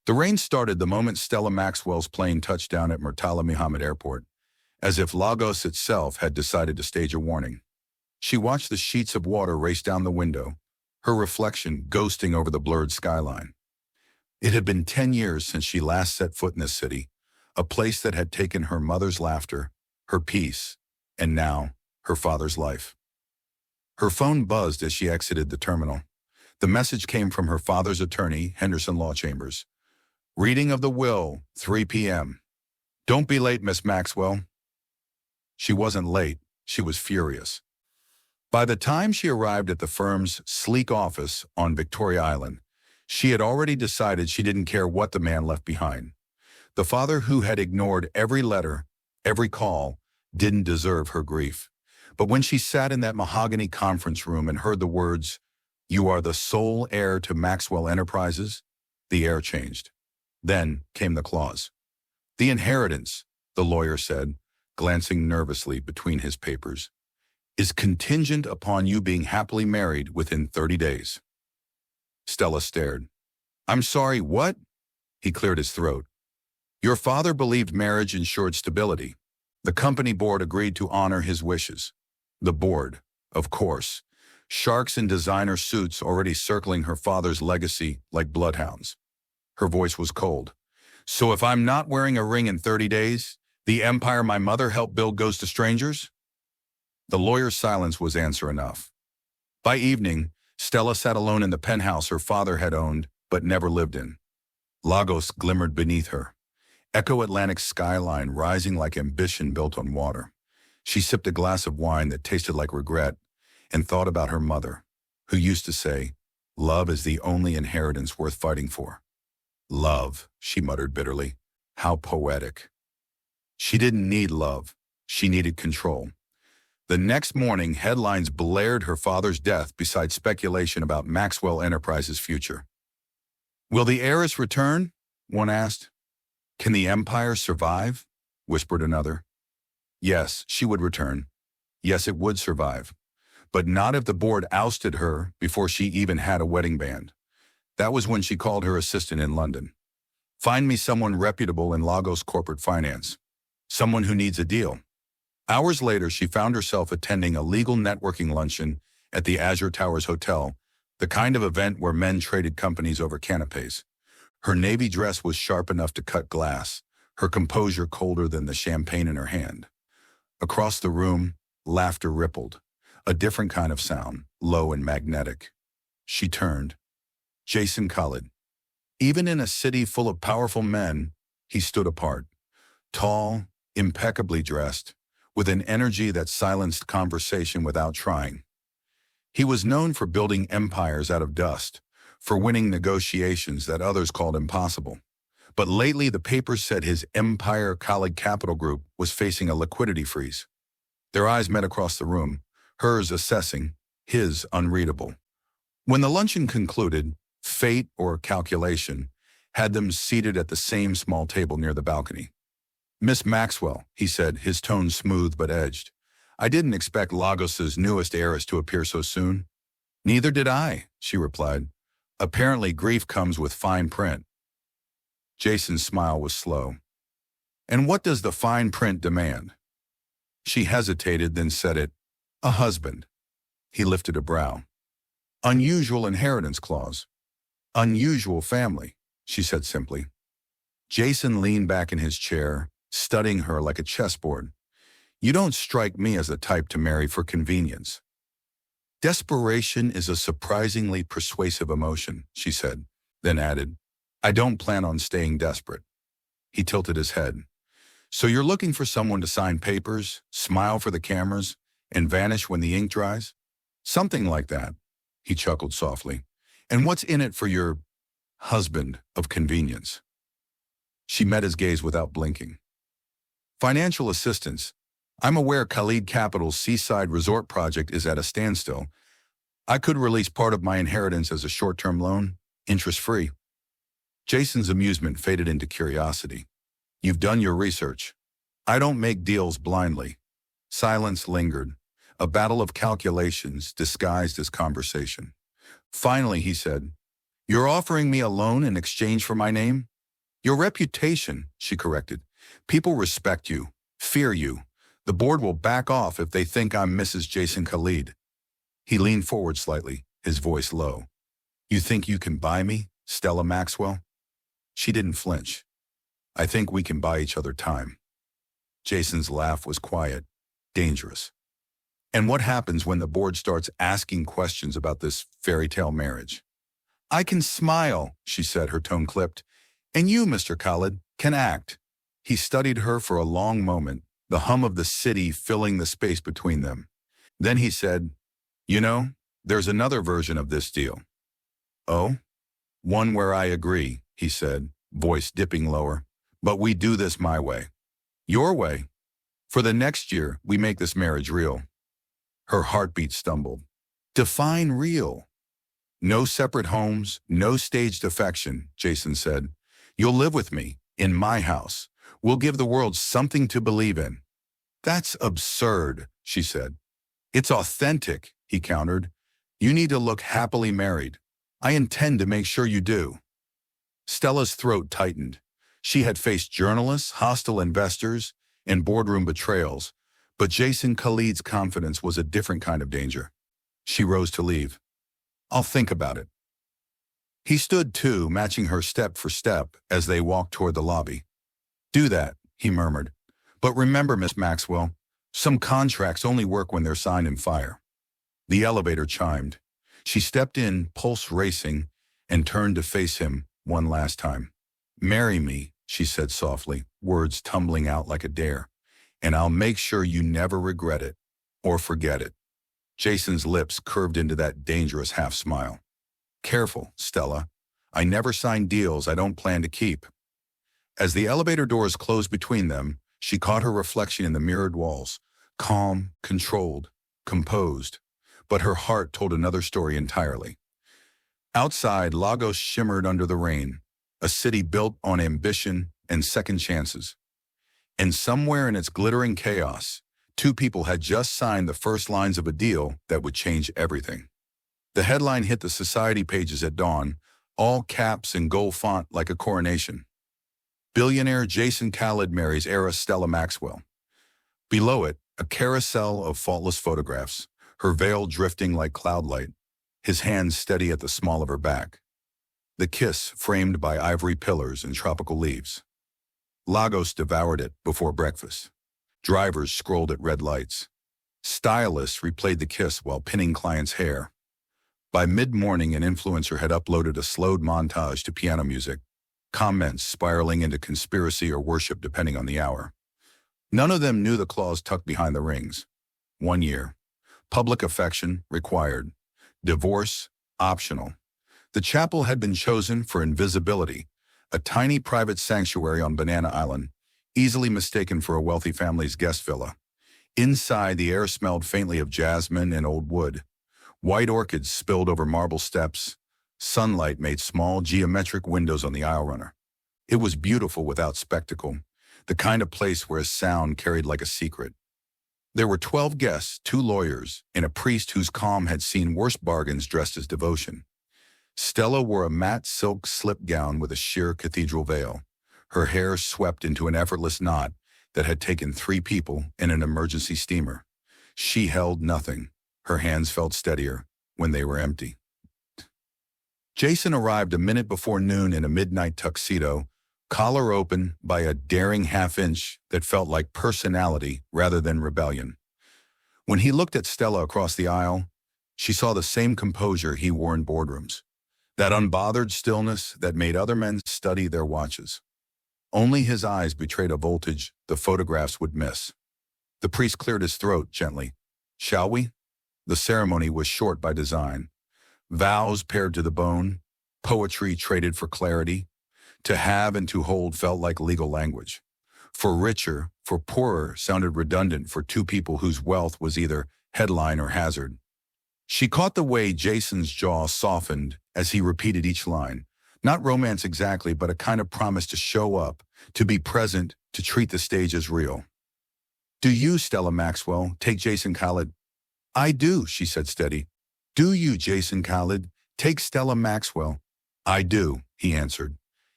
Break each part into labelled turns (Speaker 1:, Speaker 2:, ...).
Speaker 1: The rain started the moment Stella Maxwell's plane touched down at Murtala Muhammad Airport, as if Lagos itself had decided to stage a warning. She watched the sheets of water race down the window, her reflection ghosting over the blurred skyline. It had been 10 years since she last set foot in this city, a place that had taken her mother's laughter, her peace, and now, her father's life. Her phone buzzed as she exited the terminal. The message came from her father's attorney, Henderson Law Chambers. Reading of the will, 3 p.m. Don't be late, Miss Maxwell. She wasn't late, she was furious. By the time she arrived at the firm's sleek office on Victoria Island, she had already decided she didn't care what the man left behind. The father who had ignored every letter, every call, didn't deserve her grief. But when she sat in that mahogany conference room and heard the words, "You are the sole heir to Maxwell Enterprises," the air changed. Then came the clause. "The inheritance," the lawyer said, glancing nervously between his papers, "is contingent upon you being happily married within 30 days. Stella stared. "I'm sorry, what?" He cleared his throat. "Your father believed marriage ensured stability. The company board agreed to honor his wishes. The board, of course. Sharks in designer suits already circling her father's legacy like bloodhounds." Her voice was cold. "So if I'm not wearing a ring in 30 days, the empire my mother helped build goes to strangers?" The lawyer's silence was answer enough. By evening, Stella sat alone in the penthouse her father had owned but never lived in. Lagos glimmered beneath her, Echo Atlantic skyline rising like ambition built on water. She sipped a glass of wine that tasted like regret and thought about her mother, who used to say, "Love is the only inheritance worth fighting for." Love, she muttered bitterly. How poetic. She didn't need love. She needed control. The next morning, headlines blared her father's death beside speculation about Maxwell Enterprises' future. "Will the heiress return?" one asked. "Can the empire survive?" whispered another. Yes, she would return. Yes, it would survive. But not if the board ousted her before she even had a wedding band. That was when she called her assistant in London. "Find me someone reputable in Lagos corporate finance. Someone who needs a deal." Hours later, she found herself attending a legal networking luncheon at the Azure Towers Hotel, the kind of event where men traded companies over canapes. Her navy dress was sharp enough to cut glass, her composure colder than the champagne in her hand. Across the room, laughter rippled, a different kind of sound, low and magnetic. She turned. Jason Khalid. Even in a city full of powerful men, he stood apart. Tall, impeccably dressed, with an energy that silenced conversation without trying. He was known for building empires out of dust, for winning negotiations that others called impossible. But lately the papers said his Empire Khalid Capital Group was facing a liquidity freeze. Their eyes met across the room, hers assessing, his unreadable. When the luncheon concluded, fate or calculation had them seated at the same small table near the balcony. "Miss Maxwell," he said, his tone smooth but edged. "I didn't expect Lagos's newest heiress to appear so soon." "Neither did I," she replied. "Apparently grief comes with fine print." Jason's smile was slow. "And what does the fine print demand?" She hesitated, then said it. "A husband." He lifted a brow. "Unusual inheritance clause." "Unusual family," she said simply. Jason leaned back in his chair, studying her like a chessboard. "You don't strike me as the type to marry for convenience." "Desperation is a surprisingly persuasive emotion," she said, then added, "I don't plan on staying desperate." He tilted his head. "So you're looking for someone to sign papers, smile for the cameras, and vanish when the ink dries?" "Something like that," he chuckled softly. "And what's in it for your husband of convenience?" She met his gaze without blinking. "Financial assistance. I'm aware Khalid Capital's seaside resort project is at a standstill. I could release part of my inheritance as a short-term loan, interest-free." Jason's amusement faded into curiosity. "You've done your research." "I don't make deals blindly." Silence lingered, a battle of calculations disguised as conversation. Finally, he said, "You're offering me a loan in exchange for my name?" Your reputation, she corrected. People respect you, fear you. The board will back off if they think I'm Mrs. Jason Khalid. He leaned forward slightly, his voice low. You think you can buy me, Stella Maxwell? She didn't flinch. I think we can buy each other time. Jason's laugh was quiet, dangerous. And what happens when the board starts asking questions about this fairy tale marriage? I can smile, she said, her tone clipped. And you, Mr. Khalid, can act. He studied her for a long moment, the hum of the city filling the space between them. Then he said, you know, there's another version of this deal. Oh? One where I agree, he said, voice dipping lower. But we do this my way. Your way. For the next year, we make this marriage real. Her heartbeat stumbled. Define real. No separate homes, no staged affection, Jason said. You'll live with me, in my house. We'll give the world something to believe in. That's absurd, she said. It's authentic, he countered. You need to look happily married. I intend to make sure you do. Stella's throat tightened. She had faced journalists, hostile investors, and boardroom betrayals, but Jason Khalid's confidence was a different kind of danger. She rose to leave. I'll think about it. He stood too, matching her step for step as they walked toward the lobby. Do that, he murmured. But remember, Miss Maxwell, some contracts only work when they're signed in fire. The elevator chimed. She stepped in, pulse racing, and turned to face him one last time. Marry me, she said softly, words tumbling out like a dare, and I'll make sure you never regret it or forget it. Jason's lips curved into that dangerous half-smile. Careful, Stella. I never sign deals I don't plan to keep. As the elevator doors closed between them, she caught her reflection in the mirrored walls, calm, controlled, composed. But her heart told another story entirely. Outside, Lagos shimmered under the rain, a city built on ambition and second chances. And somewhere in its glittering chaos, two people had just signed the first lines of a deal that would change everything. The headline hit the society pages at dawn, all caps and gold font like a coronation. Billionaire Jason Khalid marries heiress Stella Maxwell. Below it, a carousel of faultless photographs, her veil drifting like cloudlight, his hands steady at the small of her back. The kiss framed by ivory pillars and tropical leaves. Lagos devoured it before breakfast. Drivers scrolled at red lights. Stylists replayed the kiss while pinning clients' hair. By mid-morning, an influencer had uploaded a slowed montage to piano music, comments spiraling into conspiracy or worship depending on the hour. None of them knew the clause tucked behind the rings. 1 year. Public affection required. Divorce optional. The chapel had been chosen for invisibility, a tiny private sanctuary on Banana Island, easily mistaken for a wealthy family's guest villa. Inside, the air smelled faintly of jasmine and old wood. White orchids spilled over marble steps. Sunlight made small geometric windows on the aisle runner. It was beautiful without spectacle, the kind of place where a sound carried like a secret. There were 12 guests, 2 lawyers, and a priest whose calm had seen worse bargains dressed as devotion. Stella wore a matte silk slip gown with a sheer cathedral veil, her hair swept into an effortless knot that had taken 3 people in an emergency steamer. She held nothing. Her hands felt steadier when they were empty. Jason arrived a minute before noon in a midnight tuxedo, collar open by a daring half-inch that felt like personality rather than rebellion. When he looked at Stella across the aisle, she saw the same composure he wore in boardrooms, that unbothered stillness that made other men study their watches. Only his eyes betrayed a voltage the photographs would miss. The priest cleared his throat gently. Shall we? The ceremony was short by design. Vows paired to the bone, poetry traded for clarity. To have and to hold felt like legal language. For richer, for poorer sounded redundant for 2 people whose wealth was either headline or hazard. She caught the way Jason's jaw softened as he repeated each line. Not romance exactly, but a kind of promise to show up, to be present, to treat the stage as real. Do you, Stella Maxwell, take Jason Khalid? I do, she said steady. Do you, Jason Khalid, take Stella Maxwell? I do, he answered.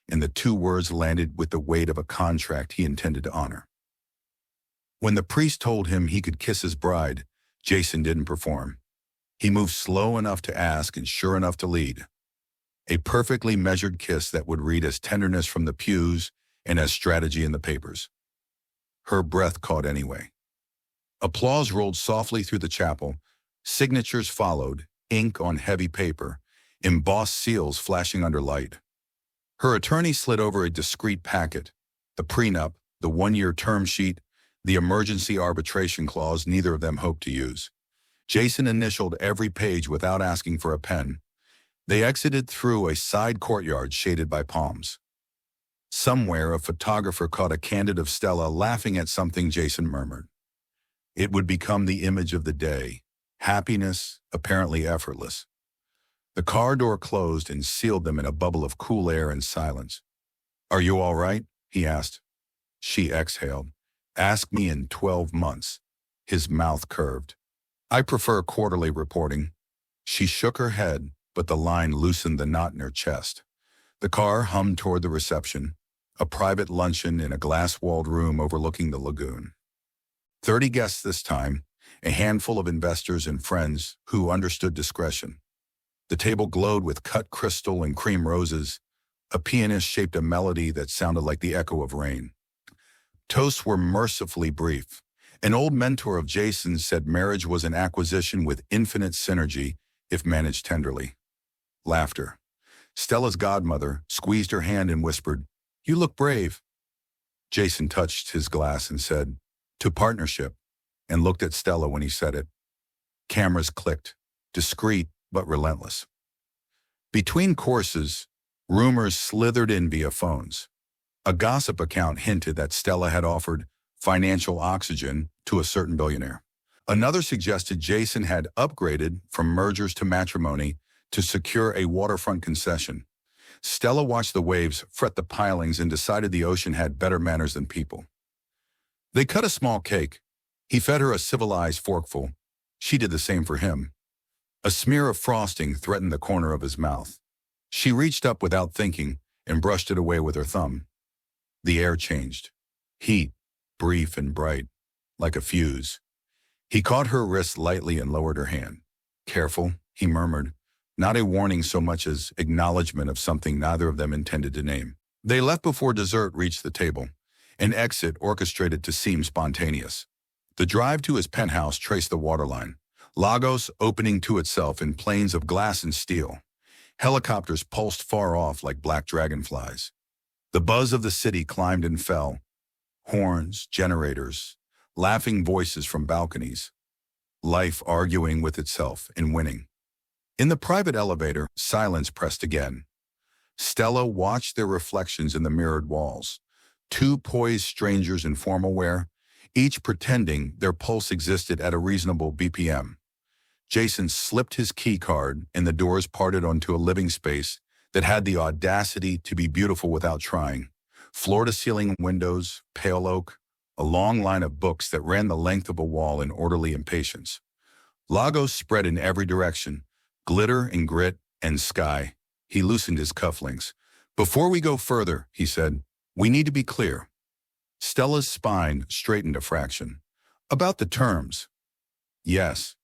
Speaker 1: and the two words landed with the weight of a contract he intended to honor. When the priest told him he could kiss his bride, Jason didn't perform. He moved slow enough to ask and sure enough to lead. A perfectly measured kiss that would read as tenderness from the pews and as strategy in the papers. Her breath caught anyway. Applause rolled softly through the chapel. Signatures followed, ink on heavy paper, embossed seals flashing under light. Her attorney slid over a discreet packet, the prenup, the one-year term sheet, the emergency arbitration clause neither of them hoped to use. Jason initialed every page without asking for a pen. They exited through a side courtyard shaded by palms. Somewhere, a photographer caught a candid of Stella laughing at something Jason murmured. It would become the image of the day, happiness, apparently effortless. The car door closed and sealed them in a bubble of cool air and silence. "Are you all right?" he asked. She exhaled. "Ask me in 12 months." His mouth curved. "I prefer quarterly reporting." She shook her head, but the line loosened the knot in her chest. The car hummed toward the reception, a private luncheon in a glass-walled room overlooking the lagoon. 30 guests this time, a handful of investors and friends who understood discretion. The table glowed with cut crystal and cream roses. A pianist shaped a melody that sounded like the echo of rain. Toasts were mercifully brief. An old mentor of Jason's said marriage was an acquisition with infinite synergy if managed tenderly. Laughter. Stella's godmother squeezed her hand and whispered, "You look brave." Jason touched his glass and said, "To partnership," and looked at Stella when he said it. Cameras clicked, discreet but relentless. Between courses, rumors slithered in via phones. A gossip account hinted that Stella had offered financial oxygen to a certain billionaire. Another suggested Jason had upgraded from mergers to matrimony to secure a waterfront concession. Stella watched the waves fret the pilings and decided the ocean had better manners than people. They cut a small cake. He fed her a civilized forkful. She did the same for him. A smear of frosting threatened the corner of his mouth. She reached up without thinking and brushed it away with her thumb. The air changed. Heat, brief and bright, like a fuse. He caught her wrist lightly and lowered her hand. "Careful," he murmured, not a warning so much as acknowledgement of something neither of them intended to name. They left before dessert reached the table, an exit orchestrated to seem spontaneous. The drive to his penthouse traced the waterline, Lagos opening to itself in plains of glass and steel. Helicopters pulsed far off like black dragonflies. The buzz of the city climbed and fell. Horns, generators, laughing voices from balconies. Life arguing with itself and winning. In the private elevator, silence pressed again. Stella watched their reflections in the mirrored walls. Two poised strangers in formal wear, each pretending their pulse existed at a reasonable BPM. Jason slipped his key card and the doors parted onto a living space that had the audacity to be beautiful without trying. Floor-to-ceiling windows, pale oak, a long line of books that ran the length of a wall in orderly impatience. Lagos spread in every direction, glitter and grit and sky. He loosened his cufflinks. "Before we go further," he said, "we need to be clear." Stella's spine straightened a fraction. "About the terms." "Yes."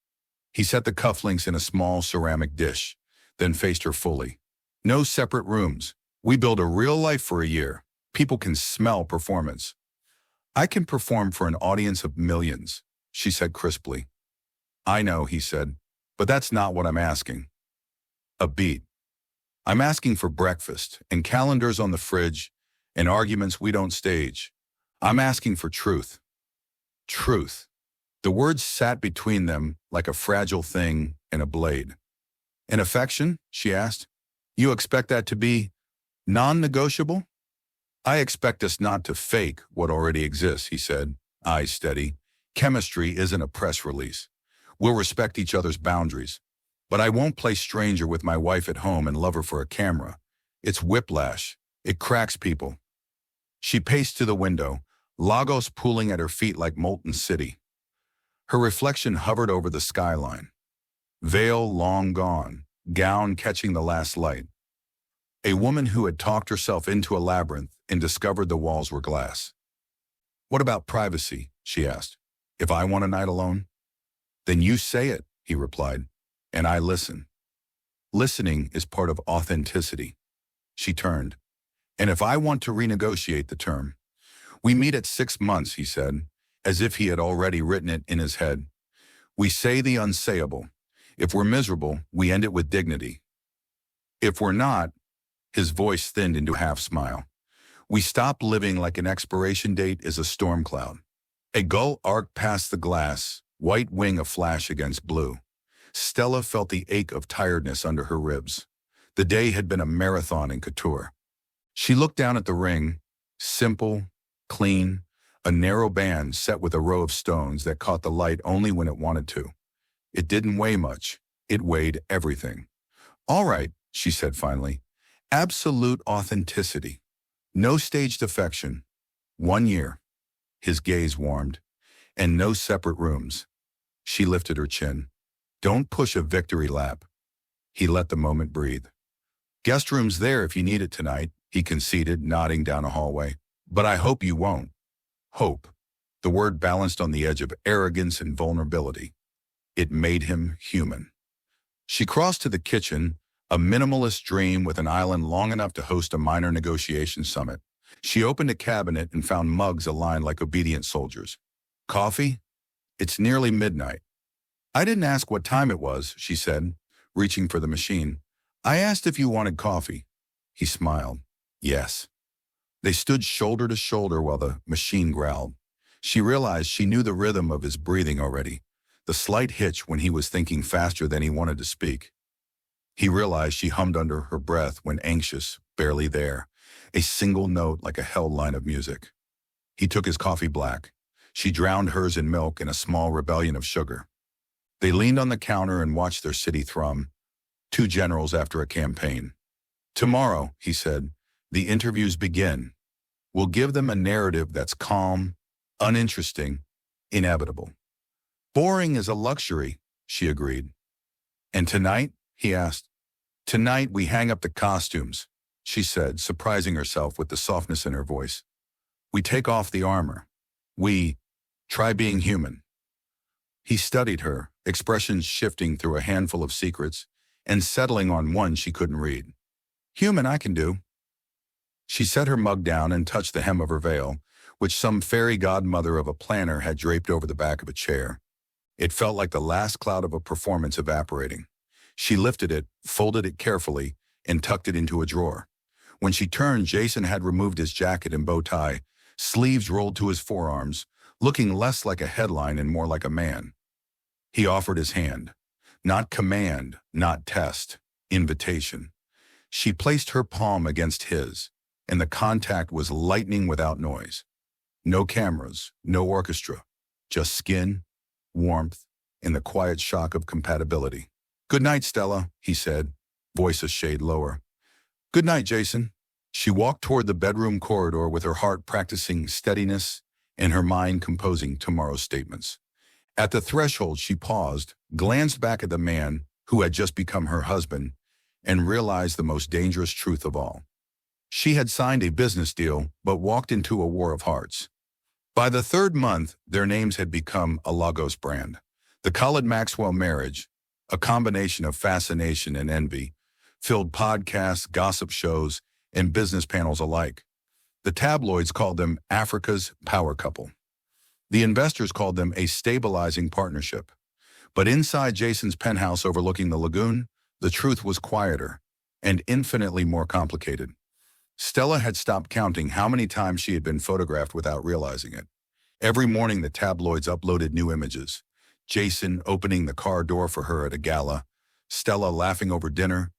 Speaker 1: He set the cufflinks in a small ceramic dish, then faced her fully. "No separate rooms. We build a real life for a year. People can smell performance." "I can perform for an audience of millions," she said crisply. "I know," he said, "but that's not what I'm asking." A beat. "I'm asking for breakfast and calendars on the fridge and arguments we don't stage. I'm asking for truth." Truth. The words sat between them like a fragile thing and a blade. "And affection?" she asked. "You expect that to be non-negotiable?" "I expect us not to fake what already exists," he said, eyes steady. "Chemistry isn't a press release. We'll respect each other's boundaries. But I won't play stranger with my wife at home and love her for a camera. It's whiplash. It cracks people." She paced to the window, Lagos pooling at her feet like molten city. Her reflection hovered over the skyline. Veil long gone, gown catching the last light. A woman who had talked herself into a labyrinth and discovered the walls were glass. "What about privacy?" she asked. "If I want a night alone?" "Then you say it," he replied, "and I listen. Listening is part of authenticity." She turned. "And if I want to renegotiate the term?" "We meet at 6 months," he said, as if he had already written it in his head. "We say the unsayable. If we're miserable, we end it with dignity. If we're not," his voice thinned into a half-smile, "we stop living like an expiration date is a storm cloud." A gull arced past the glass, white wing aflash against blue. Stella felt the ache of tiredness under her ribs. The day had been a marathon in couture. She looked down at the ring, simple, clean, a narrow band set with a row of stones that caught the light only when it wanted to. It didn't weigh much. It weighed everything. "All right," she said finally. "Absolute authenticity. No staged affection. 1 year." His gaze warmed. "And no separate rooms." She lifted her chin. "Don't push a victory lap." He let the moment breathe. "Guest room's there if you need it tonight," he conceded, nodding down a hallway. "But I hope you won't." Hope. The word balanced on the edge of arrogance and vulnerability. It made him human. She crossed to the kitchen, a minimalist dream with an island long enough to host a minor negotiation summit. She opened a cabinet and found mugs aligned like obedient soldiers. "Coffee?" "It's nearly midnight." "I didn't ask what time it was," she said, reaching for the machine. "I asked if you wanted coffee." He smiled. "Yes." They stood shoulder to shoulder while the machine growled. She realized she knew the rhythm of his breathing already, the slight hitch when he was thinking faster than he wanted to speak. He realized she hummed under her breath when anxious, barely there, a single note like a held line of music. He took his coffee black. She drowned hers in milk and a small rebellion of sugar. They leaned on the counter and watched their city thrum, two generals after a campaign. "Tomorrow," he said, "the interviews begin. We'll give them a narrative that's calm, uninteresting, inevitable." "Boring is a luxury," she agreed. "And tonight?" he asked. "Tonight we hang up the costumes," she said, surprising herself with the softness in her voice. "We take off the armor. We try being human." He studied her, expressions shifting through a handful of secrets and settling on one she couldn't read. "Human I can do." She set her mug down and touched the hem of her veil, which some fairy godmother of a planner had draped over the back of a chair. It felt like the last cloud of a performance evaporating. She lifted it, folded it carefully, and tucked it into a drawer. When she turned, Jason had removed his jacket and bow tie, sleeves rolled to his forearms, looking less like a headline and more like a man. He offered his hand. Not command, not test, invitation. She placed her palm against his, and the contact was lightning without noise. No cameras, no orchestra, just skin, warmth, and the quiet shock of compatibility. "Good night, Stella," he said, voice a shade lower. "Good night, Jason." She walked toward the bedroom corridor with her heart practicing steadiness and her mind composing tomorrow's statements. At the threshold, she paused, glanced back at the man who had just become her husband, and realized the most dangerous truth of all. She had signed a business deal, but walked into a war of hearts. By the 3rd month, their names had become a Lagos brand. The Colin Maxwell marriage, a combination of fascination and envy, filled podcasts, gossip shows, and business panels alike. The tabloids called them Africa's power couple. The investors called them a stabilizing partnership. But inside Jason's penthouse overlooking the lagoon, the truth was quieter and infinitely more complicated. Stella had stopped counting how many times she had been photographed without realizing it. Every morning the tabloids uploaded new images. Jason opening the car door for her at a gala, Stella laughing over dinner,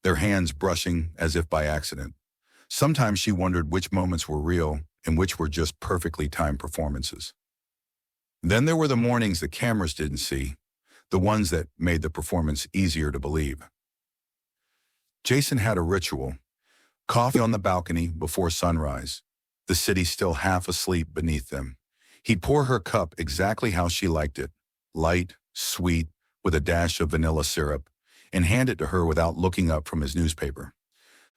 Speaker 1: their hands brushing as if by accident. Sometimes she wondered which moments were real and which were just perfectly timed performances. Then there were the mornings the cameras didn't see, the ones that made the performance easier to believe. Jason had a ritual. Coffee on the balcony before sunrise, the city still half asleep beneath them. He'd pour her cup exactly how she liked it, light, sweet, with a dash of vanilla syrup, and hand it to her without looking up from his newspaper.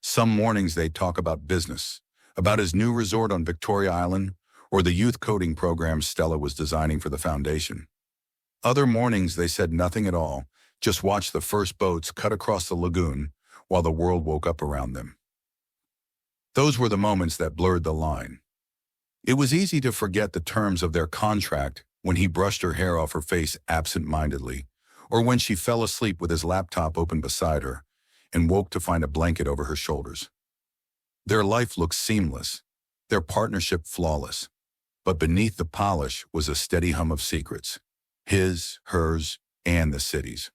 Speaker 1: Some mornings they'd talk about business, about his new resort on Victoria Island, or the youth coding program Stella was designing for the foundation. Other mornings they said nothing at all, just watched the first boats cut across the lagoon while the world woke up around them. Those were the moments that blurred the line. It was easy to forget the terms of their contract when he brushed her hair off her face absent-mindedly, or when she fell asleep with his laptop open beside her and woke to find a blanket over her shoulders. Their life looked seamless, their partnership flawless, but beneath the polish was a steady hum of secrets, his, hers, and the city's.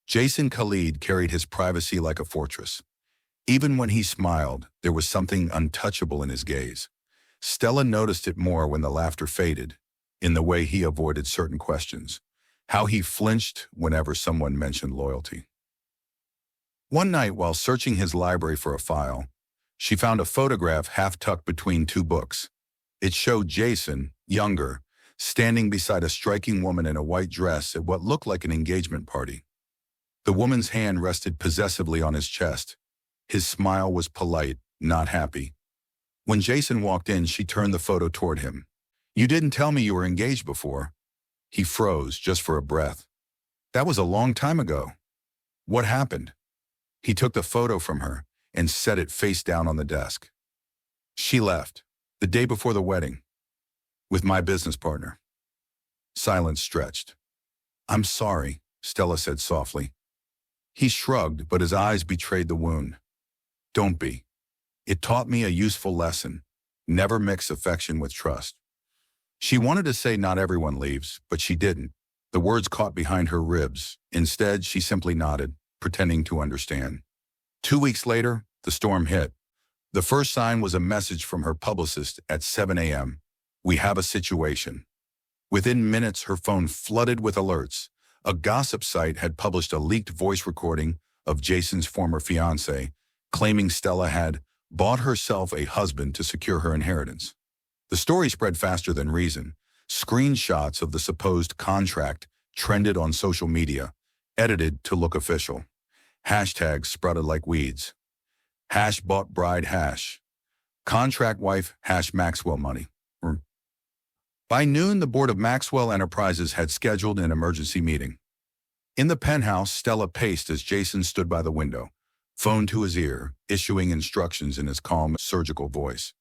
Speaker 1: Jason Khalid carried his privacy like a fortress. Even when he smiled, there was something untouchable in his gaze. Stella noticed it more when the laughter faded, in the way he avoided certain questions, how he flinched whenever someone mentioned loyalty. One night, while searching his library for a file, she found a photograph half-tucked between two books. It showed Jason, younger, standing beside a striking woman in a white dress at what looked like an engagement party. The woman's hand rested possessively on his chest. His smile was polite, not happy. When Jason walked in, she turned the photo toward him. "You didn't tell me you were engaged before." He froze just for a breath. "That was a long time ago. What happened?" He took the photo from her and set it face down on the desk. "She left, the day before the wedding, with my business partner." Silence stretched. "I'm sorry," Stella said softly. He shrugged, but his eyes betrayed the wound. "Don't be. It taught me a useful lesson. Never mix affection with trust." She wanted to say not everyone leaves, but she didn't. The words caught behind her ribs. Instead, she simply nodded, pretending to understand. 2 weeks later, the storm hit. The first sign was a message from her publicist at 7 a.m. "We have a situation." Within minutes, her phone flooded with alerts. A gossip site had published a leaked voice recording of Jason's former fiancée, claiming Stella had bought herself a husband to secure her inheritance. The story spread faster than reason. Screenshots of the supposed contract trended on social media, edited to look official. Hashtags sprouted like weeds. Hash bought bride hash. Contract wife hash Maxwell money. By noon, the board of Maxwell Enterprises had scheduled an emergency meeting. In the penthouse, Stella paced as Jason stood by the window, phone to his ear, issuing instructions in his calm, surgical voice.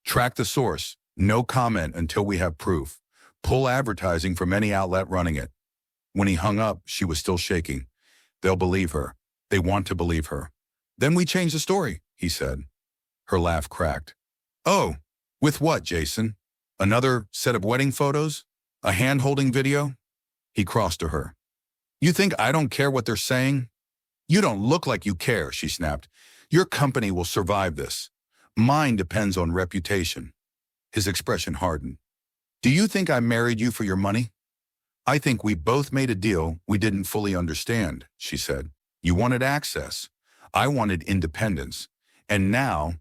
Speaker 1: "Track the source. No comment until we have proof. Pull advertising from any outlet running it." When he hung up, she was still shaking. "They'll believe her. They want to believe her." "Then we change the story," he said. Her laugh cracked. "Oh, with what, Jason? Another set of wedding photos? A hand-holding video?" He crossed to her. "You think I don't care what they're saying?" "You don't look like you care," she snapped. "Your company will survive this. Mine depends on reputation." His expression hardened. "Do you think I married you for your money?" "I think we both made a deal we didn't fully understand," she said. "You wanted access. I wanted independence. And now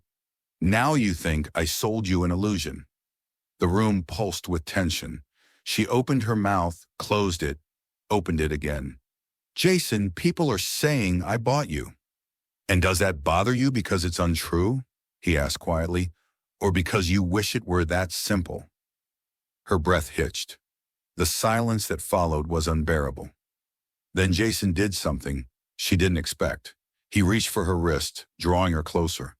Speaker 1: you think I sold you an illusion." The room pulsed with tension. She opened her mouth, closed it, opened it again. "Jason, people are saying I bought you." "And does that bother you because it's untrue?" he asked quietly. "Or because you wish it were that simple?" Her breath hitched. The silence that followed was unbearable. Then Jason did something she didn't expect. He reached for her wrist, drawing her closer.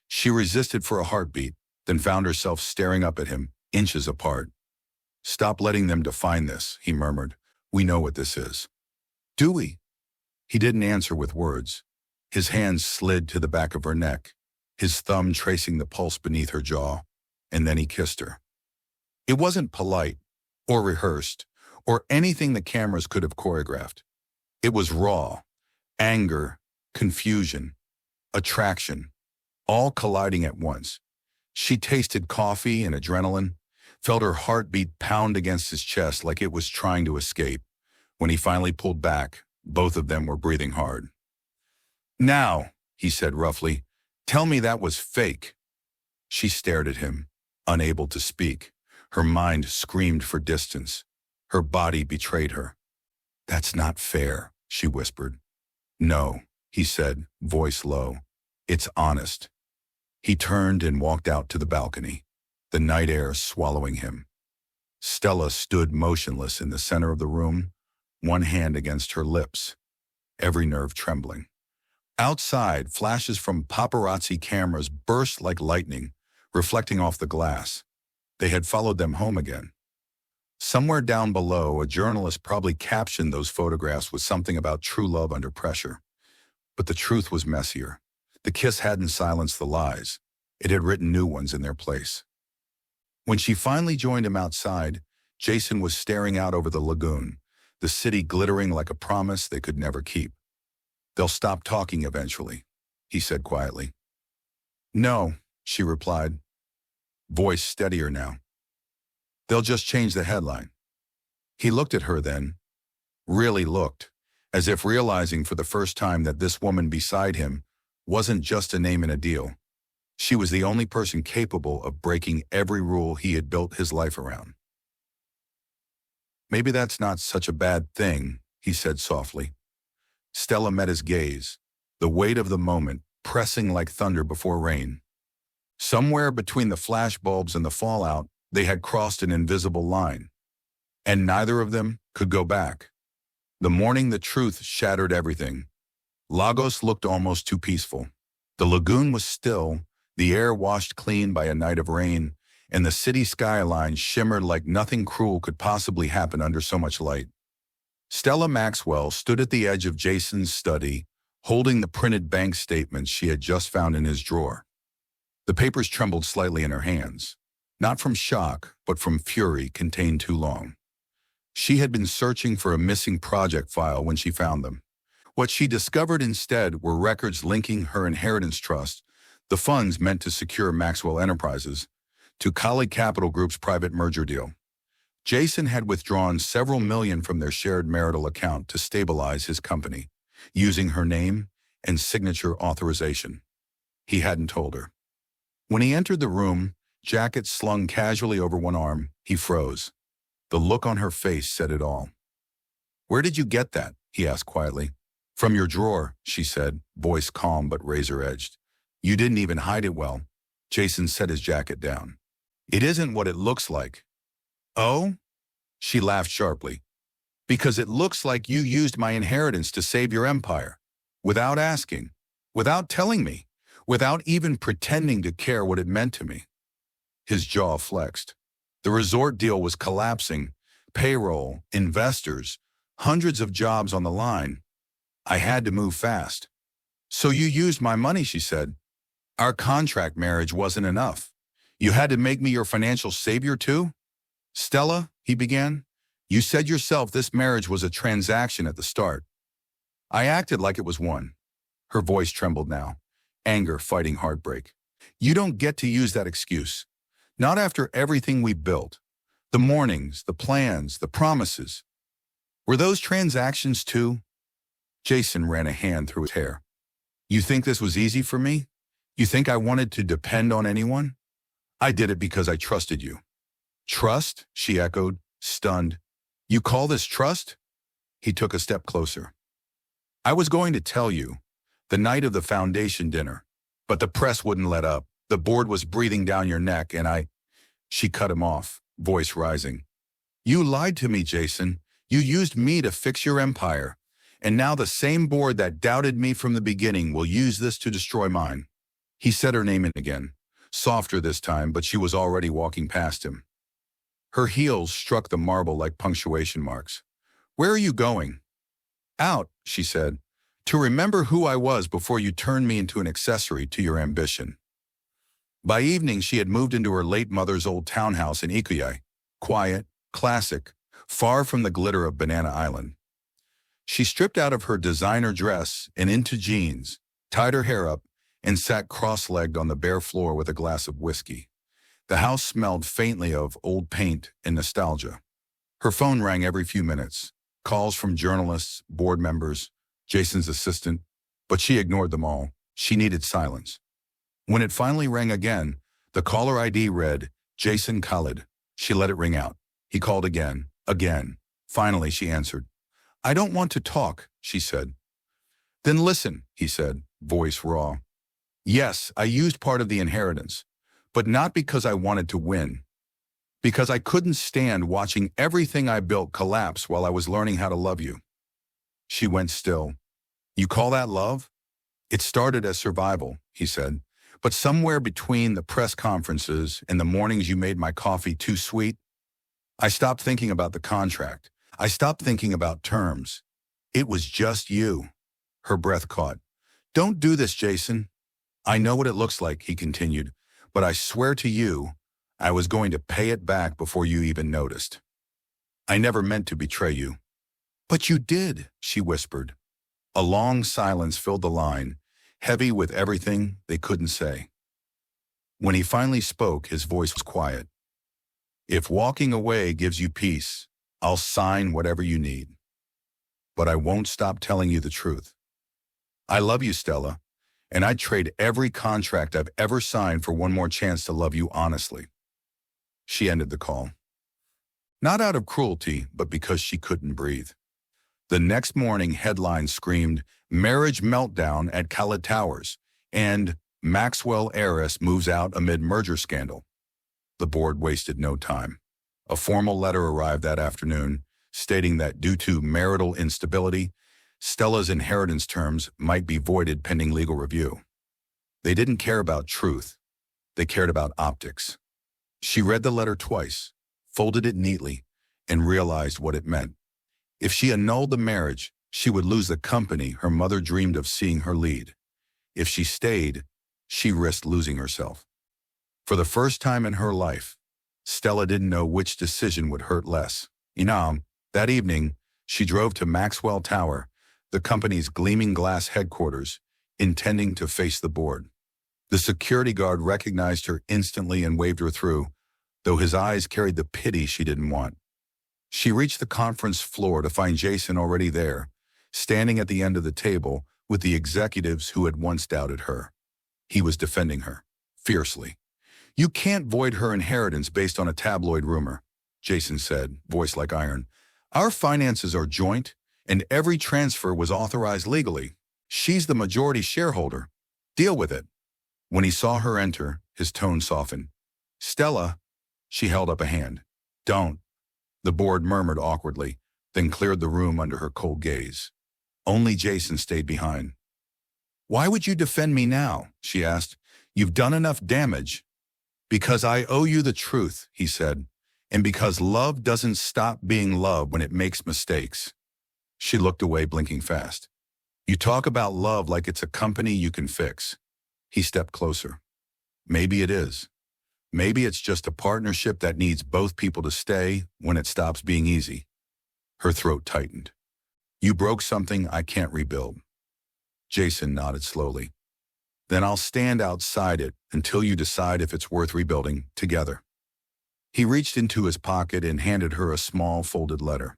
Speaker 1: She resisted for a heartbeat, then found herself staring up at him, inches apart. "Stop letting them define this," he murmured. "We know what this is." "Do we?" He didn't answer with words. His hands slid to the back of her neck, his thumb tracing the pulse beneath her jaw, and then he kissed her. It wasn't polite, or rehearsed, or anything the cameras could have choreographed. It was raw, anger, confusion, attraction, all colliding at once. She tasted coffee and adrenaline, felt her heartbeat pound against his chest like it was trying to escape. When he finally pulled back, both of them were breathing hard. "Now," he said roughly, "tell me that was fake." She stared at him, unable to speak. Her mind screamed for distance. Her body betrayed her. "That's not fair," she whispered. "No," he said, voice low. It's honest. He turned and walked out to the balcony, the night air swallowing him. Stella stood motionless in the center of the room, one hand against her lips, every nerve trembling. Outside, flashes from paparazzi cameras burst like lightning, reflecting off the glass. They had followed them home again. Somewhere down below, a journalist probably captioned those photographs with something about true love under pressure. But the truth was messier. The kiss hadn't silenced the lies. It had written new ones in their place. When she finally joined him outside, Jason was staring out over the lagoon, the city glittering like a promise they could never keep. "They'll stop talking eventually," he said quietly. "No," she replied, voice steadier now. "They'll just change the headline." He looked at her then, really looked, as if realizing for the first time that this woman beside him wasn't just a name in a deal. She was the only person capable of breaking every rule he had built his life around. "Maybe that's not such a bad thing," he said softly. Stella met his gaze, the weight of the moment pressing like thunder before rain. Somewhere between the flashbulbs and the fallout, they had crossed an invisible line, and neither of them could go back. The morning the truth shattered everything. Lagos looked almost too peaceful. The lagoon was still, the air washed clean by a night of rain, and the city skyline shimmered like nothing cruel could possibly happen under so much light. Stella Maxwell stood at the edge of Jason's study, holding the printed bank statements she had just found in his drawer. The papers trembled slightly in her hands, not from shock, but from fury contained too long. She had been searching for a missing project file when she found them. What she discovered instead were records linking her inheritance trust, the funds meant to secure Maxwell Enterprises, to Colleague Capital Group's private merger deal. Jason had withdrawn several million from their shared marital account to stabilize his company, using her name and signature authorization. He hadn't told her. When he entered the room, jacket slung casually over one arm, he froze. The look on her face said it all. "Where did you get that?" he asked quietly. "From your drawer," she said, voice calm but razor-edged. "You didn't even hide it well." Jason set his jacket down. "It isn't what it looks like." "Oh?" She laughed sharply. "Because it looks like you used my inheritance to save your empire. Without asking. Without telling me. Without even pretending to care what it meant to me." His jaw flexed. The resort deal was collapsing. Payroll, investors, hundreds of jobs on the line. "I had to move fast." "So you used my money," she said. "Our contract marriage wasn't enough. You had to make me your financial savior too?" "Stella," he began, "you said yourself this marriage was a transaction at the start." "I acted like it was one." Her voice trembled now, anger fighting heartbreak. "You don't get to use that excuse. Not after everything we built. The mornings, the plans, the promises. Were those transactions too?" Jason ran a hand through his hair. "You think this was easy for me? You think I wanted to depend on anyone? I did it because I trusted you." "Trust?" she echoed, stunned. "You call this trust?" He took a step closer. "I was going to tell you, the night of the foundation dinner, but the press wouldn't let up. The board was breathing down your neck, and She cut him off, voice rising. "You lied to me, Jason. You used me to fix your empire. And now the same board that doubted me from the beginning will use this to destroy mine." He said her name again, softer this time, but she was already walking past him. Her heels struck the marble like punctuation marks. "Where are you going?" "Out," she said, "to remember who I was before you turned me into an accessory to your ambition." By evening, she had moved into her late mother's old townhouse in Ikuye, quiet, classic, far from the glitter of Banana Island. She stripped out of her designer dress and into jeans, tied her hair up, and sat cross-legged on the bare floor with a glass of whiskey. The house smelled faintly of old paint and nostalgia. Her phone rang every few minutes, calls from journalists, board members, Jason's assistant, but she ignored them all. She needed silence. When it finally rang again, the caller ID read, "Jason Khalid." She let it ring out. He called again, again. Finally, she answered. "I don't want to talk," she said. "Then listen," he said, voice raw. Yes, I used part of the inheritance, but not because I wanted to win, because I couldn't stand watching everything I built collapse while I was learning how to love you. She went still. You call that love? It started as survival, he said, but somewhere between the press conferences and the mornings you made my coffee too sweet, I stopped thinking about the contract. I stopped thinking about terms. It was just you. Her breath caught. Don't do this, Jason. I know what it looks like, he continued, but I swear to you, I was going to pay it back before you even noticed. I never meant to betray you. But you did, she whispered. A long silence filled the line, heavy with everything they couldn't say. When he finally spoke, his voice was quiet. If walking away gives you peace, I'll sign whatever you need. But I won't stop telling you the truth. I love you, Stella, and I'd trade every contract I've ever signed for one more chance to love you honestly. She ended the call. Not out of cruelty, but because she couldn't breathe. The next morning, headlines screamed, "Marriage Meltdown at Khaled Towers," and "Maxwell Heiress Moves Out Amid Merger Scandal." The board wasted no time. A formal letter arrived that afternoon, stating that due to marital instability, Stella's inheritance terms might be voided pending legal review. They didn't care about truth. They cared about optics. She read the letter twice, folded it neatly, and realized what it meant. If she annulled the marriage, she would lose the company her mother dreamed of seeing her lead. If she stayed, she risked losing herself. For the first time in her life, Stella didn't know which decision would hurt less. That evening, she drove to Maxwell Tower, the company's gleaming glass headquarters, intending to face the board. The security guard recognized her instantly and waved her through, though his eyes carried the pity she didn't want. She reached the conference floor to find Jason already there, standing at the end of the table with the executives who had once doubted her. He was defending her, fiercely. "You can't void her inheritance based on a tabloid rumor," Jason said, voice like iron. "Our finances are joint, and every transfer was authorized legally. She's the majority shareholder. Deal with it." When he saw her enter, his tone softened. "Stella," she held up a hand. "Don't." The board murmured awkwardly, then cleared the room under her cold gaze. Only Jason stayed behind. "Why would you defend me now?" she asked. "You've done enough damage." "Because I owe you the truth," he said, "and because love doesn't stop being love when it makes mistakes." She looked away, blinking fast. "You talk about love like it's a company you can fix." He stepped closer. "Maybe it is. Maybe it's just a partnership that needs both people to stay when it stops being easy." Her throat tightened. "You broke something I can't rebuild." Jason nodded slowly. "Then I'll stand outside it until you decide if it's worth rebuilding together." He reached into his pocket and handed her a small folded letter.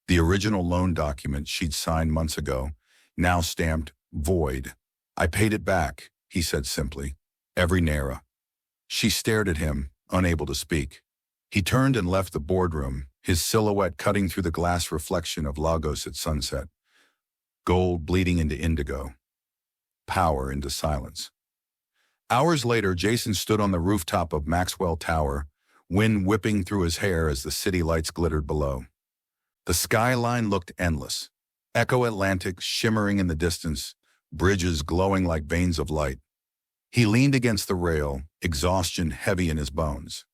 Speaker 1: The original loan document she'd signed months ago, now stamped void. "I paid it back," he said simply. "Every naira." She stared at him, unable to speak. He turned and left the boardroom, his silhouette cutting through the glass reflection of Lagos at sunset. Gold bleeding into indigo. Power into silence. Hours later, Jason stood on the rooftop of Maxwell Tower, wind whipping through his hair as the city lights glittered below. The skyline looked endless. Echo Atlantic shimmering in the distance, bridges glowing like veins of light. He leaned against the rail, exhaustion heavy in his bones.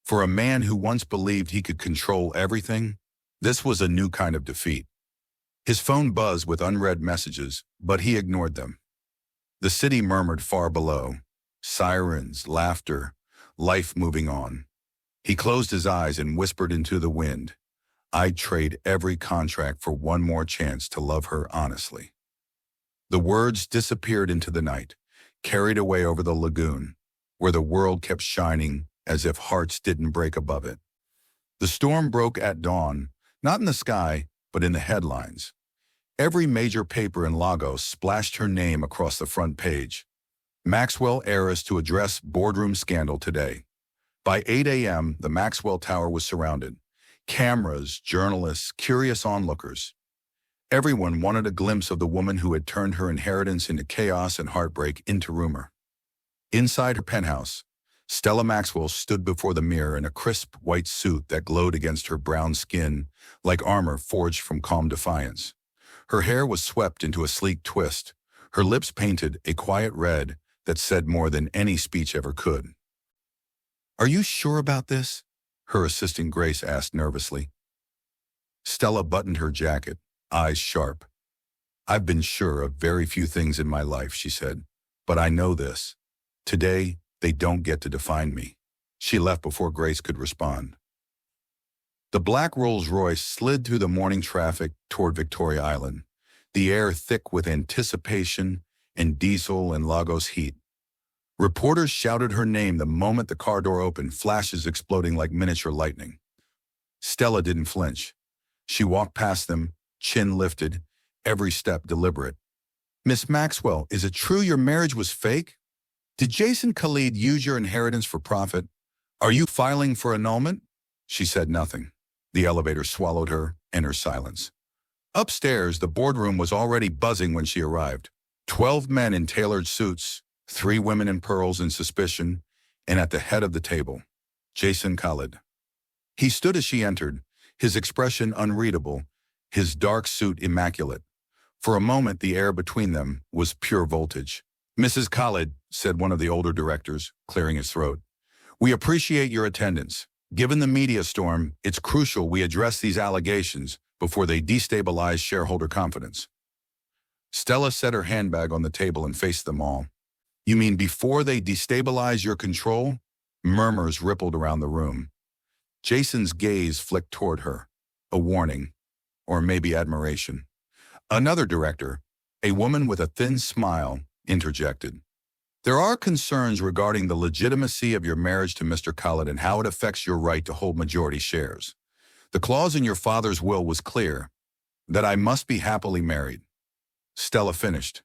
Speaker 1: For a man who once believed he could control everything, this was a new kind of defeat. His phone buzzed with unread messages, but he ignored them. The city murmured far below. Sirens, laughter, life moving on. He closed his eyes and whispered into the wind, "I'd trade every contract for one more chance to love her honestly." The words disappeared into the night, carried away over the lagoon, where the world kept shining as if hearts didn't break above it. The storm broke at dawn, not in the sky, but in the headlines. Every major paper in Lagos splashed her name across the front page. "Maxwell heiress to address boardroom scandal today." By 8 a.m., the Maxwell Tower was surrounded. Cameras, journalists, curious onlookers. Everyone wanted a glimpse of the woman who had turned her inheritance into chaos and heartbreak into rumor. Inside her penthouse, Stella Maxwell stood before the mirror in a crisp white suit that glowed against her brown skin like armor forged from calm defiance. Her hair was swept into a sleek twist, her lips painted a quiet red that said more than any speech ever could. "Are you sure about this?" her assistant Grace asked nervously. Stella buttoned her jacket, eyes sharp. "I've been sure of very few things in my life," she said, "but I know this. Today, they don't get to define me." She left before Grace could respond. The black Rolls-Royce slid through the morning traffic toward Victoria Island, the air thick with anticipation and diesel and Lagos heat. Reporters shouted her name the moment the car door opened, flashes exploding like miniature lightning. Stella didn't flinch. She walked past them, chin lifted, every step deliberate. "Miss Maxwell, is it true your marriage was fake? Did Jason Khalid use your inheritance for profit? Are you filing for annulment?" She said nothing. The elevator swallowed her and her silence. Upstairs, the boardroom was already buzzing when she arrived. 12 men in tailored suits, 3 women in pearls and suspicion, and at the head of the table, Jason Khalid. He stood as she entered, his expression unreadable, his dark suit immaculate. For a moment, the air between them was pure voltage. "Mrs. Khalid," said one of the older directors, clearing his throat, "we appreciate your attendance. Given the media storm, it's crucial we address these allegations before they destabilize shareholder confidence." Stella set her handbag on the table and faced them all. "You mean before they destabilize your control?" Murmurs rippled around the room. Jason's gaze flicked toward her, a warning, or maybe admiration. Another director, a woman with a thin smile, interjected. "There are concerns regarding the legitimacy of your marriage to Mr. Khalid and how it affects your right to hold majority shares. The clause in your father's will was clear, that I must be happily married." Stella finished.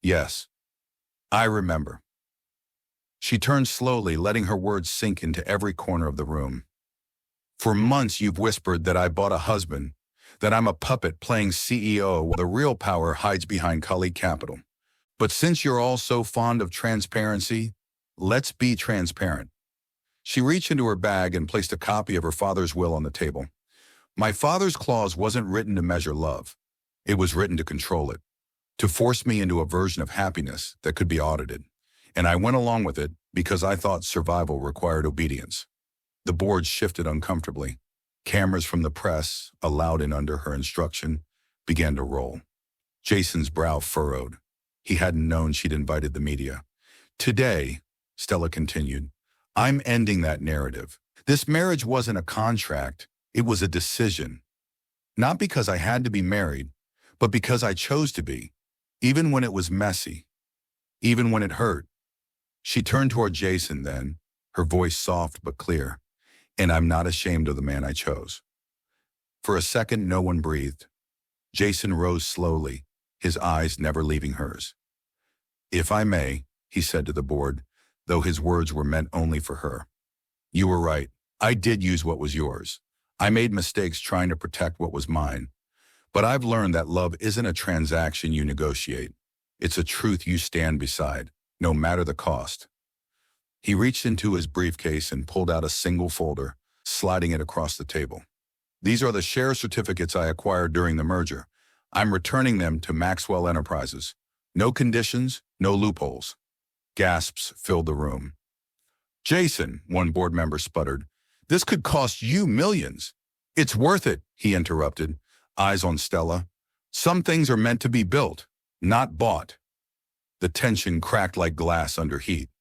Speaker 1: "Yes, I remember." She turned slowly, letting her words sink into every corner of the room. "For months you've whispered that I bought a husband, that I'm a puppet playing CEO while the real power hides behind Khalid Capital. But since you're all so fond of transparency, let's be transparent." She reached into her bag and placed a copy of her father's will on the table. "My father's clause wasn't written to measure love. It was written to control it, to force me into a version of happiness that could be audited. And I went along with it because I thought survival required obedience." The board shifted uncomfortably. Cameras from the press, allowed in under her instruction, began to roll. Jason's brow furrowed. He hadn't known she'd invited the media. "Today," Stella continued, "I'm ending that narrative. This marriage wasn't a contract, it was a decision. Not because I had to be married, but because I chose to be, even when it was messy, even when it hurt." She turned toward Jason then, her voice soft but clear. "And I'm not ashamed of the man I chose." For a second, no one breathed. Jason rose slowly, his eyes never leaving hers. "If I may," he said to the board, though his words were meant only for her. "You were right. I did use what was yours. I made mistakes trying to protect what was mine. But I've learned that love isn't a transaction you negotiate. It's a truth you stand beside, no matter the cost." He reached into his briefcase and pulled out a single folder, sliding it across the table. "These are the share certificates I acquired during the merger. I'm returning them to Maxwell Enterprises. No conditions, no loopholes." Gasps filled the room. "Jason," one board member sputtered, "this could cost you millions." "It's worth it," he interrupted, eyes on Stella. "Some things are meant to be built, not bought." The tension cracked like glass under heat.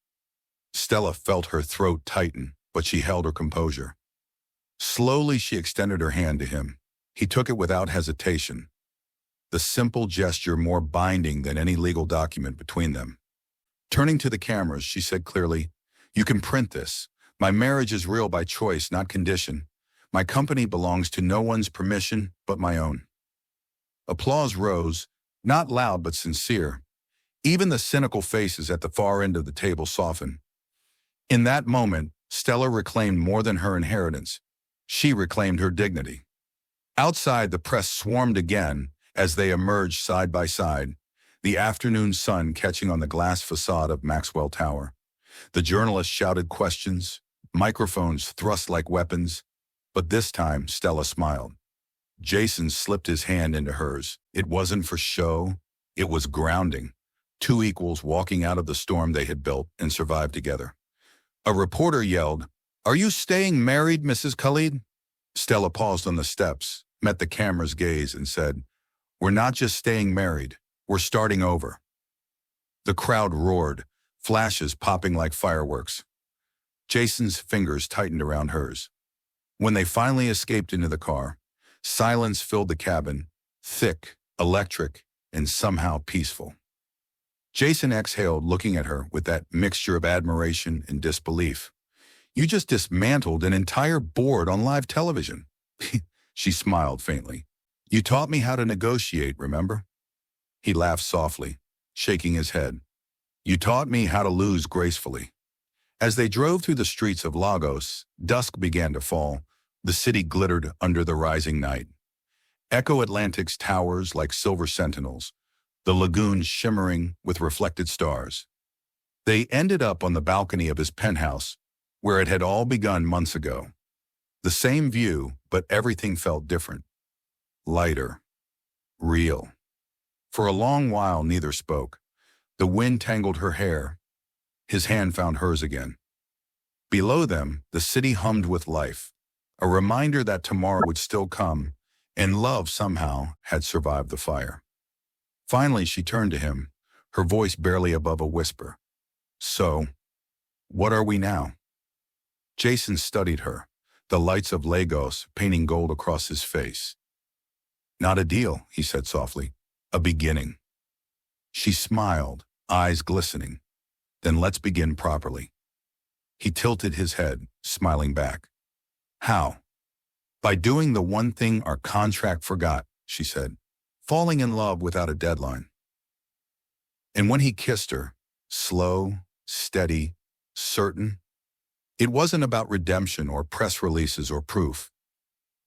Speaker 1: Stella felt her throat tighten, but she held her composure. Slowly, she extended her hand to him. He took it without hesitation, the simple gesture more binding than any legal document between them. Turning to the cameras, she said clearly, "You can print this. My marriage is real by choice, not condition. My company belongs to no one's permission but my own." Applause rose, not loud but sincere. Even the cynical faces at the far end of the table softened. In that moment, Stella reclaimed more than her inheritance. She reclaimed her dignity. Outside, the press swarmed again as they emerged side by side, the afternoon sun catching on the glass facade of Maxwell Tower. The journalists shouted questions, microphones thrust like weapons, but this time Stella smiled. Jason slipped his hand into hers. It wasn't for show, it was grounding. Two equals walking out of the storm they had built and survived together. A reporter yelled, "Are you staying married, Mrs. Khalid?" Stella paused on the steps, met the camera's gaze, and said, "We're not just staying married, we're starting over." The crowd roared, flashes popping like fireworks. Jason's fingers tightened around hers. When they finally escaped into the car, silence filled the cabin, thick, electric, and somehow peaceful. Jason exhaled, looking at her with that mixture of admiration and disbelief. "You just dismantled an entire board on live television." She smiled faintly. "You taught me how to negotiate, remember?" He laughed softly, shaking his head. "You taught me how to lose gracefully." As they drove through the streets of Lagos, dusk began to fall. The city glittered under the rising night. Echo Atlantic's towers like silver sentinels, the lagoon shimmering with reflected stars. They ended up on the balcony of his penthouse, where it had all begun months ago. The same view, but everything felt different. Lighter. Real. For a long while, neither spoke. The wind tangled her hair. His hand found hers again. Below them, the city hummed with life, a reminder that tomorrow would still come, and love somehow had survived the fire. Finally, she turned to him, her voice barely above a whisper. "So, what are we now?" Jason studied her, the lights of Lagos painting gold across his face. "Not a deal," he said softly. "A beginning." She smiled, eyes glistening. "Then let's begin properly." He tilted his head, smiling back. "How?" "By doing the one thing our contract forgot," she said. "Falling in love without a deadline." And when he kissed her, slow, steady, certain, it wasn't about redemption or press releases or proof.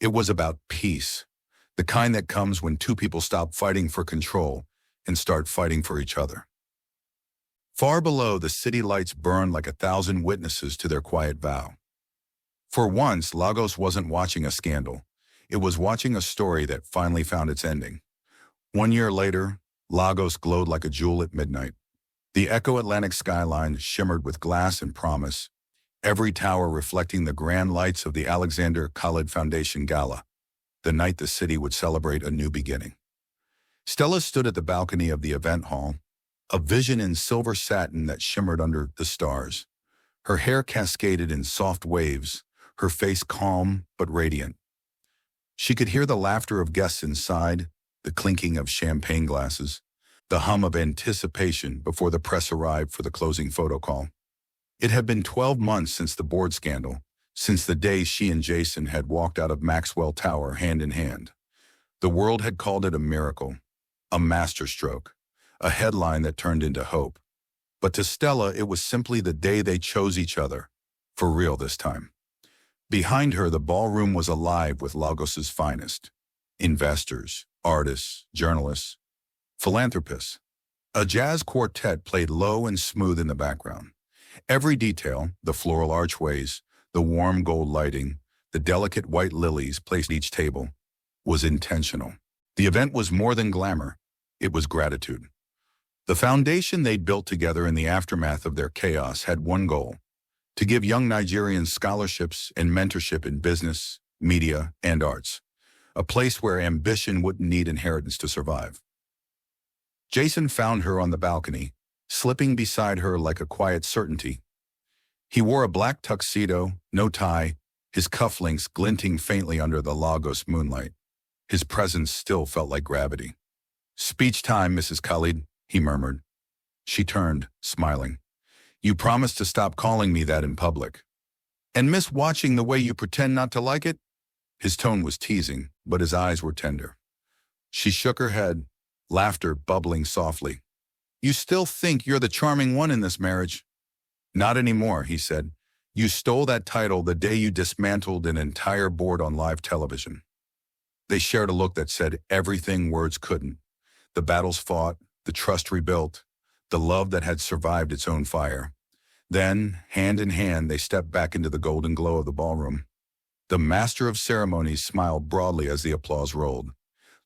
Speaker 1: It was about peace, the kind that comes when two people stop fighting for control and start fighting for each other. Far below, the city lights burned like 1,000 witnesses to their quiet vow. For once, Lagos wasn't watching a scandal. It was watching a story that finally found its ending. 1 year later, Lagos glowed like a jewel at midnight. The Echo Atlantic skyline shimmered with glass and promise, every tower reflecting the grand lights of the Alexander Khalid Foundation Gala, the night the city would celebrate a new beginning. Stella stood at the balcony of the event hall, a vision in silver satin that shimmered under the stars. Her hair cascaded in soft waves, her face calm but radiant. She could hear the laughter of guests inside, the clinking of champagne glasses, the hum of anticipation before the press arrived for the closing photo call. It had been 12 months since the board scandal, since the day she and Jason had walked out of Maxwell Tower hand in hand. The world had called it a miracle, a masterstroke, a headline that turned into hope. But to Stella, it was simply the day they chose each other, for real this time. Behind her, the ballroom was alive with Lagos's finest. Investors, artists, journalists, philanthropists. A jazz quartet played low and smooth in the background. Every detail, the floral archways, the warm gold lighting, the delicate white lilies placed at each table, was intentional. The event was more than glamour. It was gratitude. The foundation they'd built together in the aftermath of their chaos had one goal: to give young Nigerians scholarships and mentorship in business, media, and arts, a place where ambition wouldn't need inheritance to survive. Jason found her on the balcony, slipping beside her like a quiet certainty. He wore a black tuxedo, no tie, his cufflinks glinting faintly under the Lagos moonlight. His presence still felt like gravity. "Speech time, Mrs. Khalid," he murmured. She turned, smiling. "You promised to stop calling me that in public. And miss watching the way you pretend not to like it?" His tone was teasing, but his eyes were tender. She shook her head, laughter bubbling softly. "You still think you're the charming one in this marriage?" "Not anymore," he said. "You stole that title the day you dismantled an entire board on live television." They shared a look that said everything words couldn't. The battles fought, the trust rebuilt, the love that had survived its own fire. Then, hand in hand, they stepped back into the golden glow of the ballroom. The master of ceremonies smiled broadly as the applause rolled.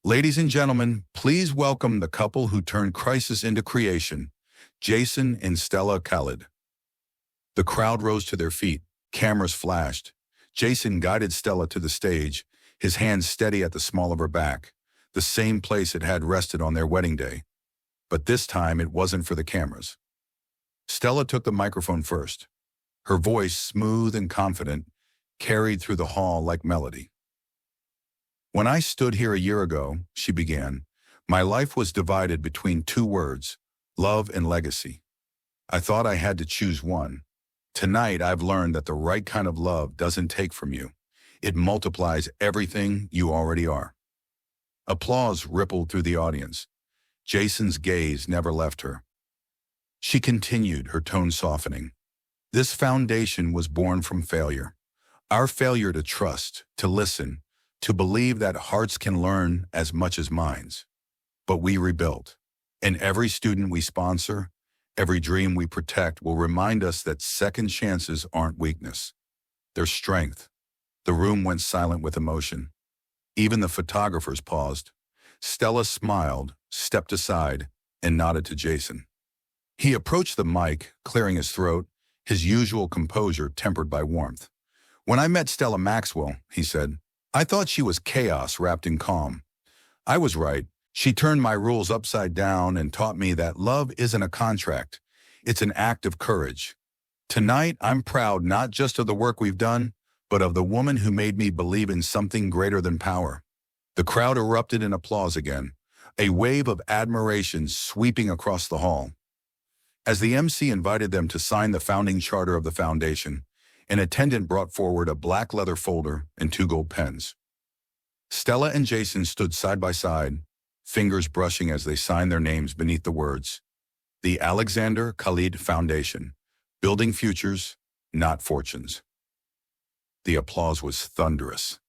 Speaker 1: Ladies and gentlemen, please welcome the couple who turned crisis into creation, Jason and Stella Khalid. The crowd rose to their feet. Cameras flashed. Jason guided Stella to the stage, his hands steady at the small of her back, the same place it had rested on their wedding day. But this time it wasn't for the cameras. Stella took the microphone first. Her voice, smooth and confident, carried through the hall like melody. When I stood here a year ago, she began, my life was divided between two words, love and legacy. I thought I had to choose one. Tonight, I've learned that the right kind of love doesn't take from you. It multiplies everything you already are. Applause rippled through the audience. Jason's gaze never left her. She continued, her tone softening. This foundation was born from failure. Our failure to trust, to listen, to believe that hearts can learn as much as minds. But we rebuilt. And every student we sponsor, every dream we protect will remind us that second chances aren't weakness. They're strength. The room went silent with emotion. Even the photographers paused. Stella smiled, stepped aside, and nodded to Jason. He approached the mic, clearing his throat, his usual composure tempered by warmth. When I met Stella Maxwell, he said, I thought she was chaos wrapped in calm. I was right. She turned my rules upside down and taught me that love isn't a contract. It's an act of courage. Tonight, I'm proud not just of the work we've done, but of the woman who made me believe in something greater than power. The crowd erupted in applause again, a wave of admiration sweeping across the hall. As the MC invited them to sign the founding charter of the foundation, an attendant brought forward a black leather folder and 2 gold pens. Stella and Jason stood side by side, fingers brushing as they signed their names beneath the words, the Alexander Khalid Foundation, building futures, not fortunes. The applause was thunderous.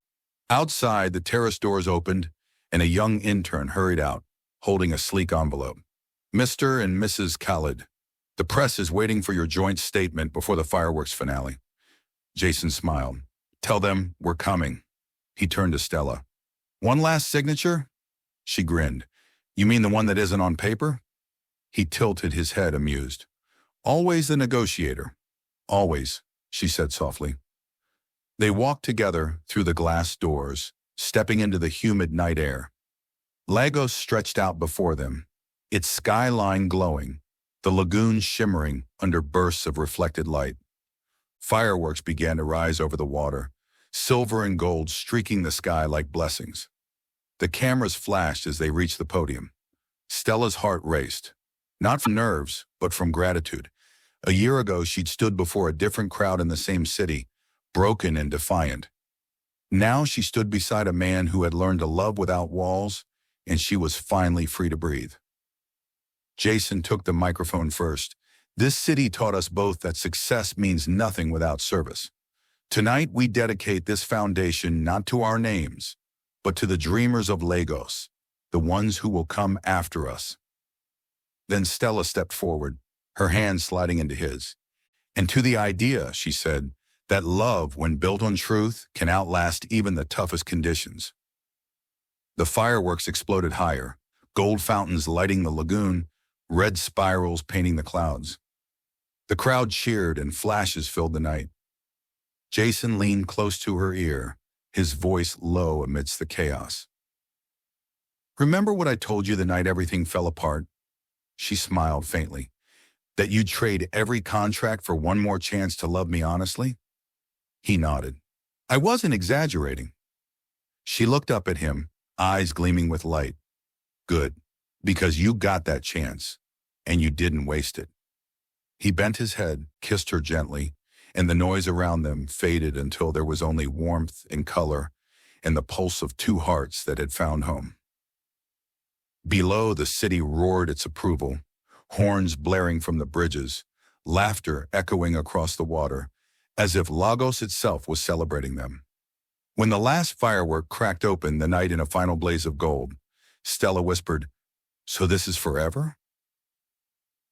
Speaker 1: Outside, the terrace doors opened, and a young intern hurried out, holding a sleek envelope. Mr. and Mrs. Khalid, the press is waiting for your joint statement before the fireworks finale. Jason smiled. Tell them we're coming. He turned to Stella. One last signature? She grinned. You mean the one that isn't on paper? He tilted his head, amused. Always the negotiator. Always, she said softly. They walked together through the glass doors, stepping into the humid night air. Lagos stretched out before them, its skyline glowing, the lagoon shimmering under bursts of reflected light. Fireworks began to rise over the water, silver and gold streaking the sky like blessings. The cameras flashed as they reached the podium. Stella's heart raced, not from nerves, but from gratitude. A year ago, she'd stood before a different crowd in the same city, broken and defiant. Now she stood beside a man who had learned to love without walls, and she was finally free to breathe. Jason took the microphone first. This city taught us both that success means nothing without service. Tonight, we dedicate this foundation not to our names, but to the dreamers of Lagos, the ones who will come after us. Then Stella stepped forward, her hand sliding into his. And to the idea, she said, that love, when built on truth, can outlast even the toughest conditions. The fireworks exploded higher, gold fountains lighting the lagoon, red spirals painting the clouds. The crowd cheered and flashes filled the night. Jason leaned close to her ear, his voice low amidst the chaos. Remember what I told you the night everything fell apart? She smiled faintly. That you'd trade every contract for one more chance to love me honestly? He nodded. I wasn't exaggerating. She looked up at him, eyes gleaming with light. Good, because you got that chance, and you didn't waste it. He bent his head, kissed her gently, and the noise around them faded until there was only warmth and color and the pulse of 2 hearts that had found home. Below, the city roared its approval, horns blaring from the bridges, laughter echoing across the water, as if Lagos itself was celebrating them. When the last firework cracked open the night in a final blaze of gold, Stella whispered, "So this is forever?"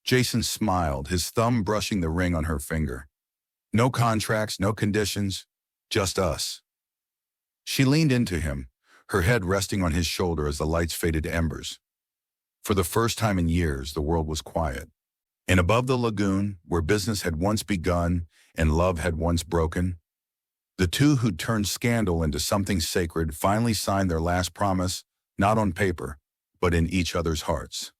Speaker 1: Jason smiled, his thumb brushing the ring on her finger. No contracts, no conditions, just us. She leaned into him, her head resting on his shoulder as the lights faded to embers. For the first time in years, the world was quiet. And above the lagoon, where business had once begun and love had once broken, the two who'd turned scandal into something sacred finally signed their last promise, not on paper, but in each other's hearts.